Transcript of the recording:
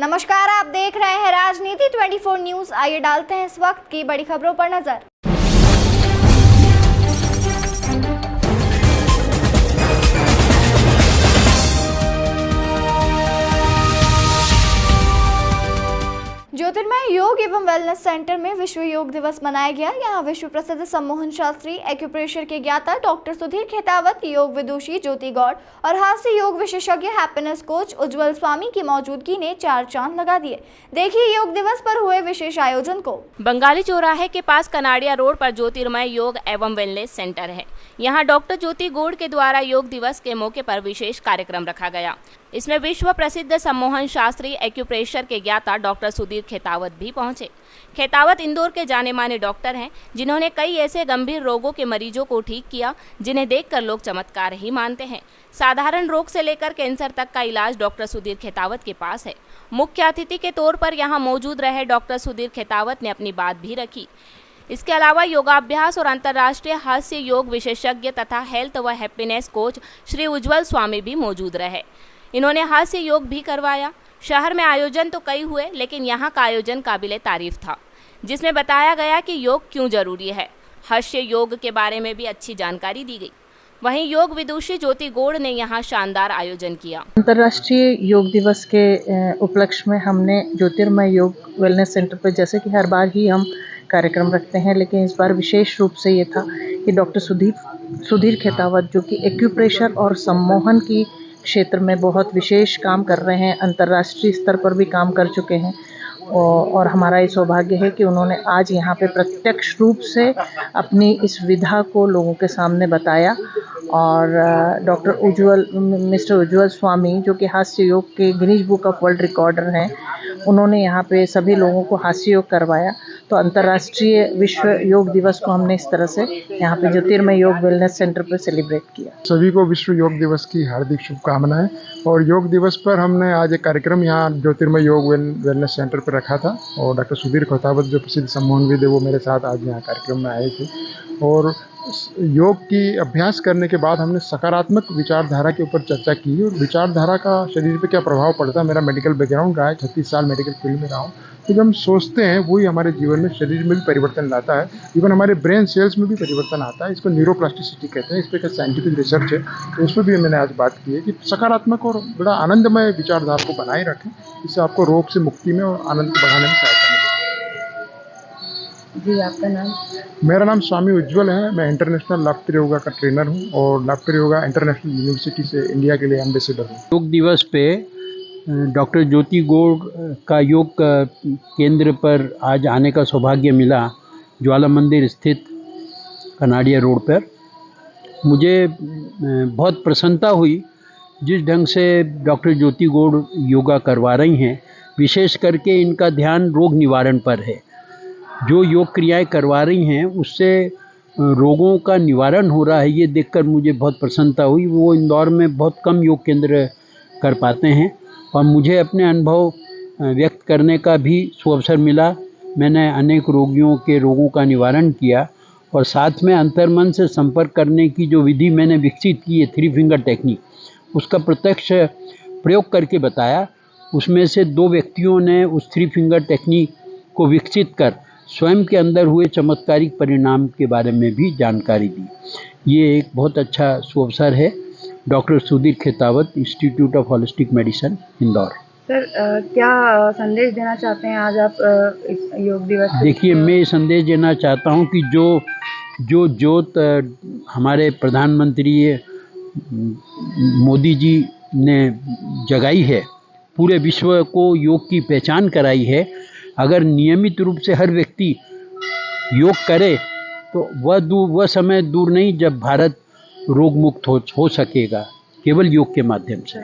नमस्कार, आप देख रहे हैं राजनीति 24 न्यूज। आइए डालते हैं इस वक्त की बड़ी खबरों पर नजर। ज्योतिर्मय योग एवं वेलनेस सेंटर में विश्व योग दिवस मनाया गया। यहाँ विश्व प्रसिद्ध सम्मोहन शास्त्री, एक्यूप्रेशर के ज्ञाता डॉक्टर सुधीर खेतावत, योग विदुषी ज्योति गौड़ और हास्य योग विशेषज्ञ हैप्पीनेस कोच उज्जवल स्वामी की मौजूदगी ने चार चांद लगा दिए। देखिए योग दिवस पर हुए विशेष आयोजन को। बंगाली चौराहे के पास कनाडिया रोड पर ज्योतिर्मय योग एवं वेलनेस सेंटर है। यहाँ डॉक्टर ज्योति गौड़ के द्वारा योग दिवस के मौके पर विशेष कार्यक्रम रखा गया। इसमें विश्व प्रसिद्ध सम्मोहन शास्त्री, एक्यूप्रेशर के ज्ञाता डॉक्टर सुधीर खेतावत भी पहुंचे। खेतावत इंदौर के जाने माने डॉक्टर हैं, जिन्होंने कई ऐसे गंभीर रोगों के मरीजों को ठीक किया जिन्हें देखकर लोग चमत्कार ही मानते हैं। साधारण रोग से लेकर कैंसर तक का इलाज डॉक्टर सुधीर खेतावत के पास है। मुख्य अतिथि के तौर पर यहाँ मौजूद रहे डॉक्टर सुधीर खेतावत ने अपनी बात भी रखी। इसके अलावा योगाभ्यास और अंतर्राष्ट्रीय हास्य योग विशेषज्ञ तथा हेल्थ व हैप्पीनेस कोच श्री उज्जवल स्वामी भी मौजूद रहे। इन्होंने हास्य योग भी करवाया। शहर में आयोजन तो कई हुए, लेकिन यहाँ का आयोजन काबिले तारीफ था, जिसमें बताया गया कि योग क्यों जरूरी है। हास्य योग के बारे में भी अच्छी जानकारी दी गई। वहीं योग विदुषी ज्योति गौड़ ने यहाँ शानदार आयोजन किया। अंतर्राष्ट्रीय योग दिवस के उपलक्ष्य में हमने ज्योतिर्मय योग वेलनेस सेंटर पर, जैसे कि हर बार ही हम कार्यक्रम रखते हैं, लेकिन इस बार विशेष रूप से ये था कि डॉक्टर सुधीर खेतावत, जो कि एक्यूप्रेशर और सम्मोहन की क्षेत्र में बहुत विशेष काम कर रहे हैं, अंतर्राष्ट्रीय स्तर पर भी काम कर चुके हैं, और हमारा ये सौभाग्य है कि उन्होंने आज यहाँ पे प्रत्यक्ष रूप से अपनी इस विधा को लोगों के सामने बताया। और मिस्टर उज्जवल स्वामी, जो कि हास्य योग के Guinness book of world recorder हैं, उन्होंने यहाँ पे सभी लोगों को हास्य योग करवाया। तो अंतर्राष्ट्रीय विश्व योग दिवस को हमने इस तरह से यहाँ पे ज्योतिर्मय योग वेलनेस सेंटर पर सेलिब्रेट किया। सभी को विश्व योग दिवस की हार्दिक शुभकामनाएं। और योग दिवस पर हमने आज एक कार्यक्रम यहाँ ज्योतिर्मय योग वेलनेस सेंटर पर रखा था, और डॉक्टर सुधीर खेतावत, जो प्रसिद्ध सम्मोहनविद है, वो मेरे साथ आज यहाँ कार्यक्रम में आए थे। और योग की अभ्यास करने के बाद हमने सकारात्मक विचारधारा के ऊपर चर्चा की, और विचारधारा का शरीर पे क्या प्रभाव पड़ता है। मेरा मेडिकल बैकग्राउंड रहा है, 36 साल मेडिकल फील्ड में रहा हूँ। तो जब हम सोचते हैं, वही हमारे जीवन में, शरीर में भी परिवर्तन लाता है। इवन हमारे ब्रेन सेल्स में भी परिवर्तन आता है। इसको न्यूरोप्लास्टिसिटी कहते हैं। इस पर साइंटिफिक रिसर्च है, तो उसमें भी मैंने आज बात की है कि सकारात्मक और बड़ा आनंदमय विचारधारा को बनाए रखें। इससे आपको रोग से मुक्ति में और आनंद को बढ़ाने में सहायता मिलेगी। जी, आपका नाम? मेरा नाम स्वामी उज्जवल है। मैं इंटरनेशनल लाफ्टर योगा का ट्रेनर हूँ, और लाफ्टर योगा इंटरनेशनल यूनिवर्सिटी से इंडिया के लिए एम्बेसडर हूँ। योग दिवस पे डॉक्टर ज्योति गौड़ का योग केंद्र पर आज आने का सौभाग्य मिला, ज्वाला मंदिर स्थित कनाडिया रोड पर। मुझे बहुत प्रसन्नता हुई जिस ढंग से डॉक्टर ज्योति गौड़ योगा करवा रही हैं। विशेष करके इनका ध्यान रोग निवारण पर है। जो योग क्रियाएं करवा रही हैं, उससे रोगों का निवारण हो रहा है। ये देखकर मुझे बहुत प्रसन्नता हुई। वो इंदौर में बहुत कम योग केंद्र कर पाते हैं, और मुझे अपने अनुभव व्यक्त करने का भी सुअवसर मिला। मैंने अनेक रोगियों के रोगों का निवारण किया, और साथ में अंतर्मन से संपर्क करने की जो विधि मैंने विकसित की है, 3 फिंगर टेक्निक, उसका प्रत्यक्ष प्रयोग करके बताया। उसमें से 2 व्यक्तियों ने उस 3 फिंगर टेक्निक को विकसित कर स्वयं के अंदर हुए चमत्कारिक परिणाम के बारे में भी जानकारी दी। ये एक बहुत अच्छा सुअवसर है। Doctor Sudhir Khetawat, institute of holistic medicine, Indore. Sir, क्या संदेश देना चाहते हैं आज आप इस योग दिवस? देखिए, मैं संदेश देना चाहता हूँ कि जो ज्योत हमारे प्रधानमंत्री मोदी जी ने जगाई है, पूरे विश्व को योग की पहचान कराई है। अगर नियमित रूप से हर व्यक्ति योग करे, तो वह समय दूर नहीं जब भारत रोग मुक्त हो सकेगा, केवल योग के माध्यम से।